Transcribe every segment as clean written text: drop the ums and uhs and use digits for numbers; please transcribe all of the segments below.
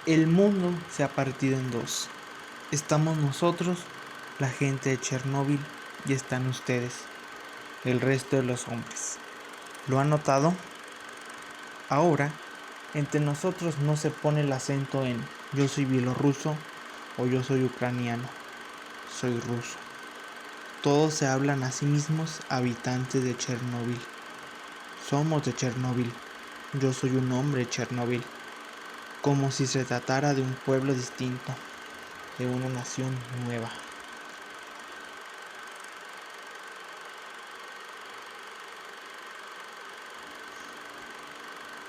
El mundo se ha partido en dos. Estamos nosotros, la gente de Chernóbil, y están ustedes, el resto de los hombres. ¿Lo han notado? Ahora, entre nosotros no se pone el acento en yo soy bielorruso o yo soy ucraniano, soy ruso. Todos se hablan a sí mismos habitantes de Chernóbil. Somos de Chernóbil. Yo soy un hombre de Chernóbil. Como si se tratara de un pueblo distinto, de una nación nueva.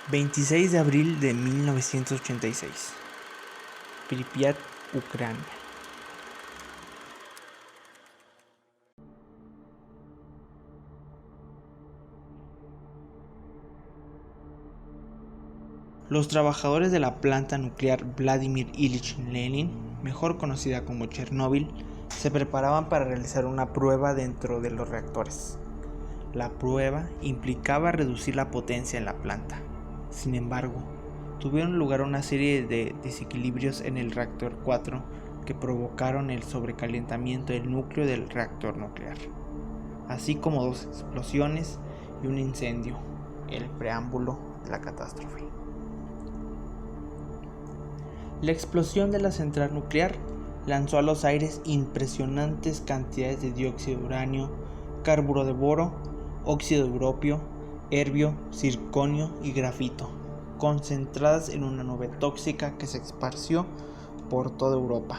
...26 de abril de 1986... Pripyat, Ucrania. Los trabajadores de la planta nuclear Vladimir Ilich Lenin, mejor conocida como Chernóbil, se preparaban para realizar una prueba dentro de los reactores. La prueba implicaba reducir la potencia en la planta. Sin embargo, tuvieron lugar una serie de desequilibrios en el reactor 4 que provocaron el sobrecalentamiento del núcleo del reactor nuclear, así como 2 explosiones y un incendio, el preámbulo de la catástrofe. La explosión de la central nuclear lanzó a los aires impresionantes cantidades de dióxido de uranio, carburo de boro, óxido de europio, herbio, circonio y grafito, concentradas en una nube tóxica que se esparció por toda Europa.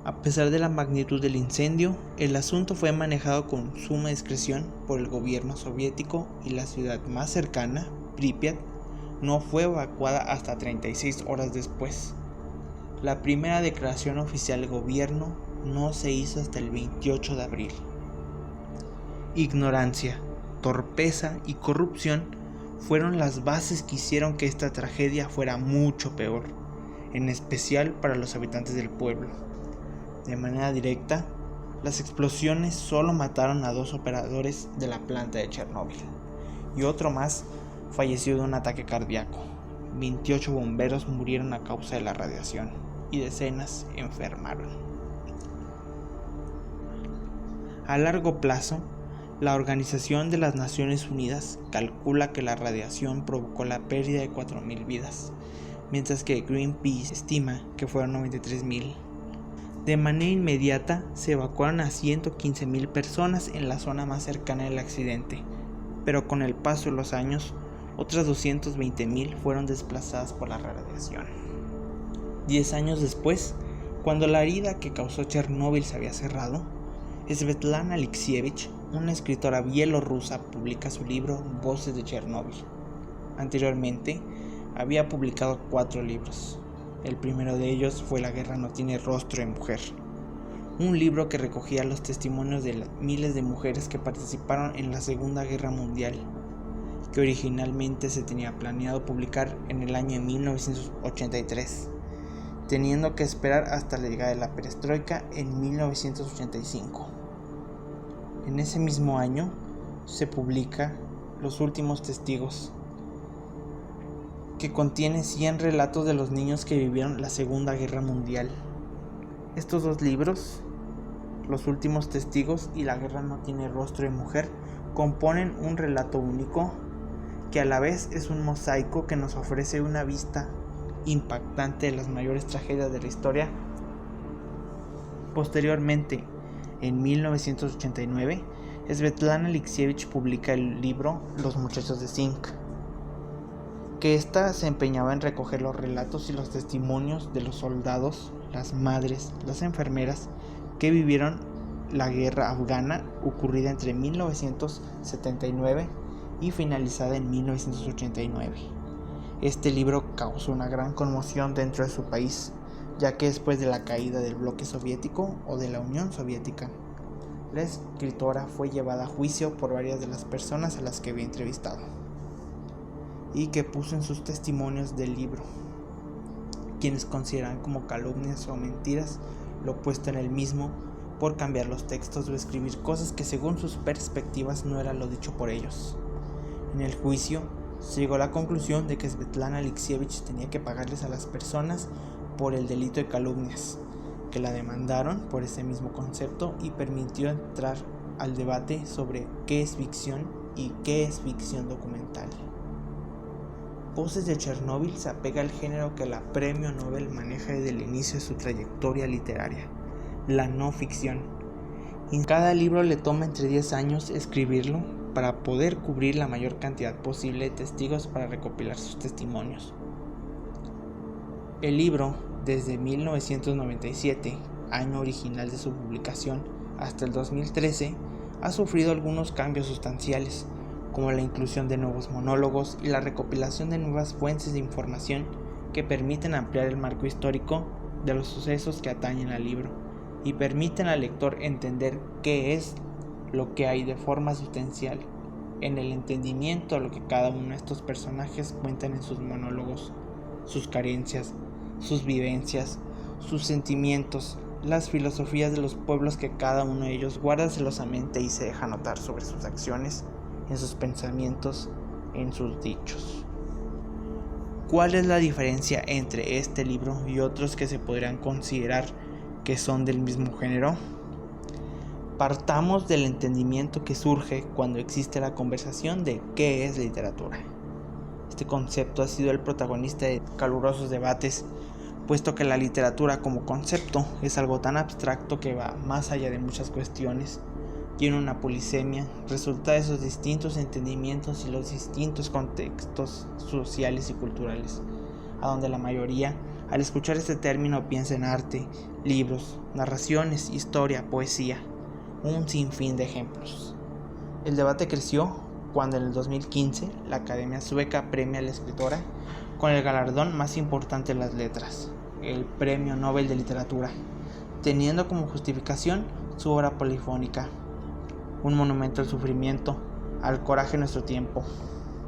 A pesar de la magnitud del incendio, el asunto fue manejado con suma discreción por el gobierno soviético y la ciudad más cercana, Pripyat, no fue evacuada hasta 36 horas después. La primera declaración oficial del gobierno no se hizo hasta el 28 de abril. Ignorancia, torpeza y corrupción fueron las bases que hicieron que esta tragedia fuera mucho peor, en especial para los habitantes del pueblo. De manera directa, las explosiones solo mataron a 2 operadores de la planta de Chernóbil, y otro más falleció de un ataque cardíaco. 28 bomberos murieron a causa de la radiación y decenas enfermaron. A largo plazo, la Organización de las Naciones Unidas calcula que la radiación provocó la pérdida de 4.000 vidas, mientras que Greenpeace estima que fueron 93.000. De manera inmediata se evacuaron a 115.000 personas en la zona más cercana del accidente, pero con el paso de los años, otras 220.000 fueron desplazadas por la radiación. 10 años después, cuando la herida que causó Chernóbil se había cerrado, Svetlana Alexievich, una escritora bielorrusa, publica su libro Voces de Chernóbil. Anteriormente, había publicado 4 libros. El primero de ellos fue La guerra no tiene rostro de mujer, un libro que recogía los testimonios de miles de mujeres que participaron en la Segunda Guerra Mundial, que originalmente se tenía planeado publicar en el año 1983, teniendo que esperar hasta la llegada de la perestroika en 1985. En ese mismo año se publica Los últimos testigos, que contiene 100 relatos de los niños que vivieron la Segunda Guerra Mundial. Estos 2 libros, Los últimos testigos y La guerra no tiene rostro de mujer, componen un relato único que a la vez es un mosaico que nos ofrece una vista impactante de las mayores tragedias de la historia. Posteriormente, en 1989, Svetlana Alexievich publica el libro Los muchachos de zinc, que ésta se empeñaba en recoger los relatos y los testimonios de los soldados, las madres, las enfermeras que vivieron la guerra afgana ocurrida entre 1979 y finalizada en 1989. Este libro causó una gran conmoción dentro de su país, ya que después de la caída del bloque soviético o de la Unión Soviética, la escritora fue llevada a juicio por varias de las personas a las que había entrevistado y que puso en sus testimonios del libro, quienes consideran como calumnias o mentiras lo puesto en el mismo por cambiar los textos o escribir cosas que según sus perspectivas no era lo dicho por ellos. En el juicio, Se llegó a la conclusión de que Svetlana Alexievich tenía que pagarles a las personas por el delito de calumnias, que la demandaron por ese mismo concepto, y permitió entrar al debate sobre qué es ficción y qué es ficción documental. Voces de Chernóbil se apega al género que la Premio Nobel maneja desde el inicio de su trayectoria literaria, la no ficción. En cada libro le toma entre 10 años escribirlo para poder cubrir la mayor cantidad posible de testigos para recopilar sus testimonios. El libro, desde 1997, año original de su publicación, hasta el 2013, ha sufrido algunos cambios sustanciales, como la inclusión de nuevos monólogos y la recopilación de nuevas fuentes de información que permiten ampliar el marco histórico de los sucesos que atañen al libro y permiten al lector entender qué es lo que hay de forma sustancial en el entendimiento de lo que cada uno de estos personajes cuentan en sus monólogos, sus carencias, sus vivencias, sus sentimientos, las filosofías de los pueblos que cada uno de ellos guarda celosamente y se deja notar sobre sus acciones, en sus pensamientos, en sus dichos. ¿Cuál es la diferencia entre este libro y otros que se podrían considerar que son del mismo género? Partamos del entendimiento que surge cuando existe la conversación de qué es literatura. Este concepto ha sido el protagonista de calurosos debates, puesto que la literatura como concepto es algo tan abstracto que va más allá de muchas cuestiones, tiene una polisemia, resulta de esos distintos entendimientos y los distintos contextos sociales y culturales, a donde la mayoría, al escuchar este término, piensa en arte, libros, narraciones, historia, poesía, un sinfín de ejemplos. El debate creció cuando en el 2015 la Academia Sueca premia a la escritora con el galardón más importante de las letras, el Premio Nobel de Literatura, teniendo como justificación su obra polifónica, un monumento al sufrimiento, al coraje de nuestro tiempo.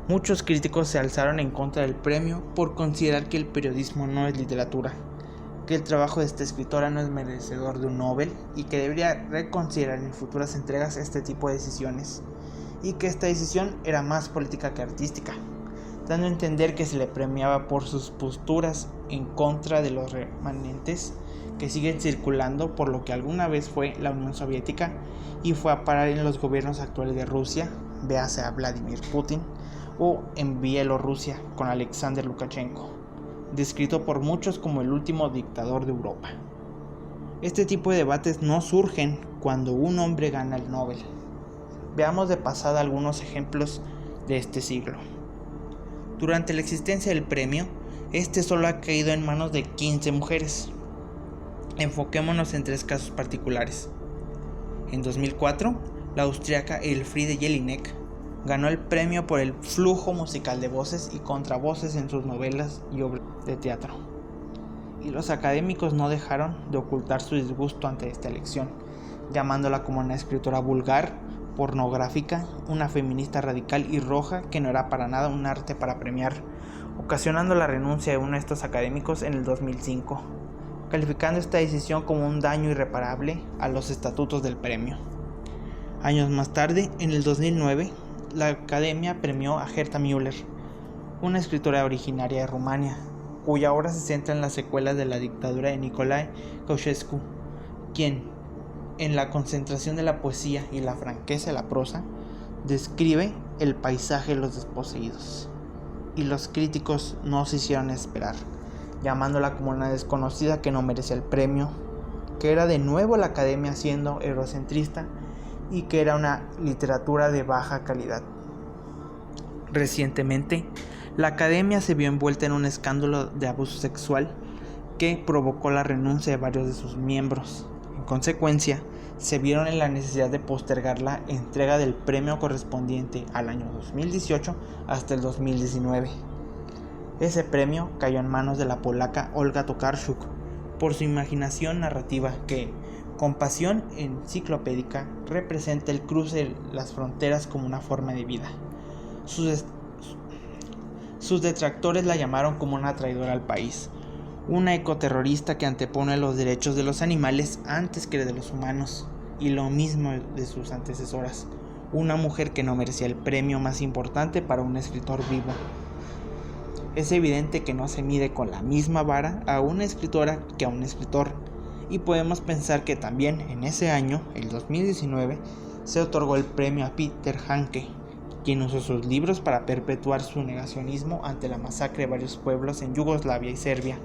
Muchos críticos se alzaron en contra del premio por considerar que el periodismo no es literatura, que el trabajo de esta escritora no es merecedor de un Nobel y que debería reconsiderar en futuras entregas este tipo de decisiones, y que esta decisión era más política que artística, dando a entender que se le premiaba por sus posturas en contra de los remanentes que siguen circulando por lo que alguna vez fue la Unión Soviética y fue a parar en los gobiernos actuales de Rusia, véase a Vladimir Putin, o en Bielorrusia con Alexander Lukashenko, descrito por muchos como el último dictador de Europa. Este tipo de debates no surgen cuando un hombre gana el Nobel. Veamos de pasada algunos ejemplos de este siglo. Durante la existencia del premio, este solo ha caído en manos de 15 mujeres. Enfoquémonos en 3 casos particulares. En 2004, la austríaca Elfriede Jelinek ganó el premio por el flujo musical de voces y contravoces en sus novelas y obras de teatro. Y los académicos no dejaron de ocultar su disgusto ante esta elección, llamándola como una escritora vulgar, pornográfica, una feminista radical y roja que no era para nada un arte para premiar, ocasionando la renuncia de uno de estos académicos en el 2005, calificando esta decisión como un daño irreparable a los estatutos del premio. Años más tarde, en el 2009, la Academia premió a Herta Müller, una escritora originaria de Rumania, cuya obra se centra en las secuelas de la dictadura de Nicolae Ceausescu, quien, en la concentración de la poesía y la franqueza de la prosa, describe el paisaje de los desposeídos. Y los críticos no se hicieron esperar, llamándola como una desconocida que no merecía el premio, que era de nuevo la Academia siendo eurocentrista y que era una literatura de baja calidad. Recientemente, la Academia se vio envuelta en un escándalo de abuso sexual que provocó la renuncia de varios de sus miembros. En consecuencia, se vieron en la necesidad de postergar la entrega del premio correspondiente al año 2018 hasta el 2019. Ese premio cayó en manos de la polaca Olga Tokarczuk por su imaginación narrativa que, con pasión enciclopédica, representa el cruce de las fronteras como una forma de vida. Sus detractores la llamaron como una traidora al país, una ecoterrorista que antepone los derechos de los animales antes que de los humanos, y lo mismo de sus antecesoras, una mujer que no merecía el premio más importante para un escritor vivo. Es evidente que no se mide con la misma vara a una escritora que a un escritor, y podemos pensar que también en ese año, el 2019, se otorgó el premio a Peter Handke, quien usó sus libros para perpetuar su negacionismo ante la masacre de varios pueblos en Yugoslavia y Serbia,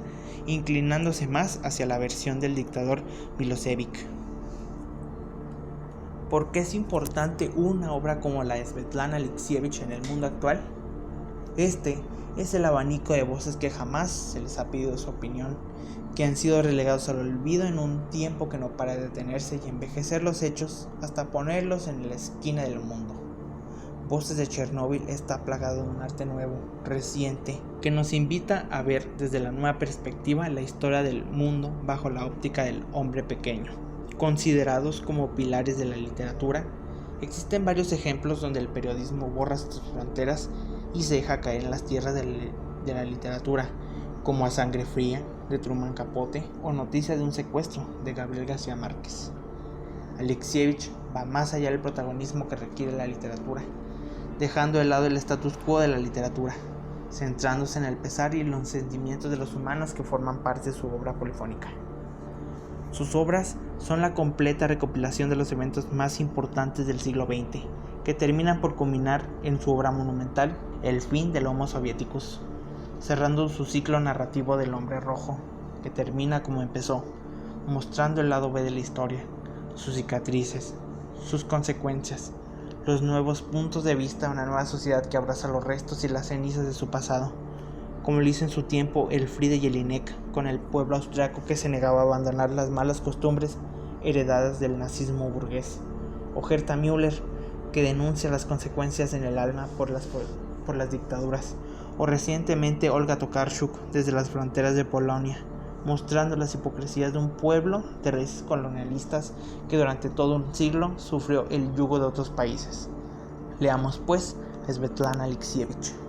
inclinándose más hacia la versión del dictador Milošević. ¿Por qué es importante una obra como la de Svetlana Alexievich en el mundo actual? Este es el abanico de voces que jamás se les ha pedido su opinión, que han sido relegados al olvido en un tiempo que no para de detenerse y envejecer los hechos hasta ponerlos en la esquina del mundo. Voces de Chernóbil está plagado de un arte nuevo, reciente, que nos invita a ver desde la nueva perspectiva la historia del mundo bajo la óptica del hombre pequeño. Considerados como pilares de la literatura, existen varios ejemplos donde el periodismo borra sus fronteras y se deja caer en las tierras de la literatura, como A Sangre Fría, de Truman Capote, o Noticia de un secuestro, de Gabriel García Márquez. Alexievich va más allá del protagonismo que requiere la literatura, dejando de lado el status quo de la literatura, centrándose en el pesar y los sentimientos de los humanos que forman parte de su obra polifónica. Sus obras son la completa recopilación de los eventos más importantes del siglo XX, que terminan por culminar en su obra monumental, El fin del Homo Sovieticus, cerrando su ciclo narrativo del hombre rojo, que termina como empezó, mostrando el lado B de la historia, sus cicatrices, sus consecuencias, los nuevos puntos de vista de una nueva sociedad que abraza los restos y las cenizas de su pasado, como lo hizo en su tiempo Elfriede Jelinek con el pueblo austriaco que se negaba a abandonar las malas costumbres heredadas del nazismo burgués, o Herta Müller, que denuncia las consecuencias en el alma por las dictaduras, o recientemente Olga Tokarczuk desde las fronteras de Polonia, mostrando las hipocresías de un pueblo de raíces colonialistas que durante todo un siglo sufrió el yugo de otros países. Leamos pues a Svetlana Alexievich.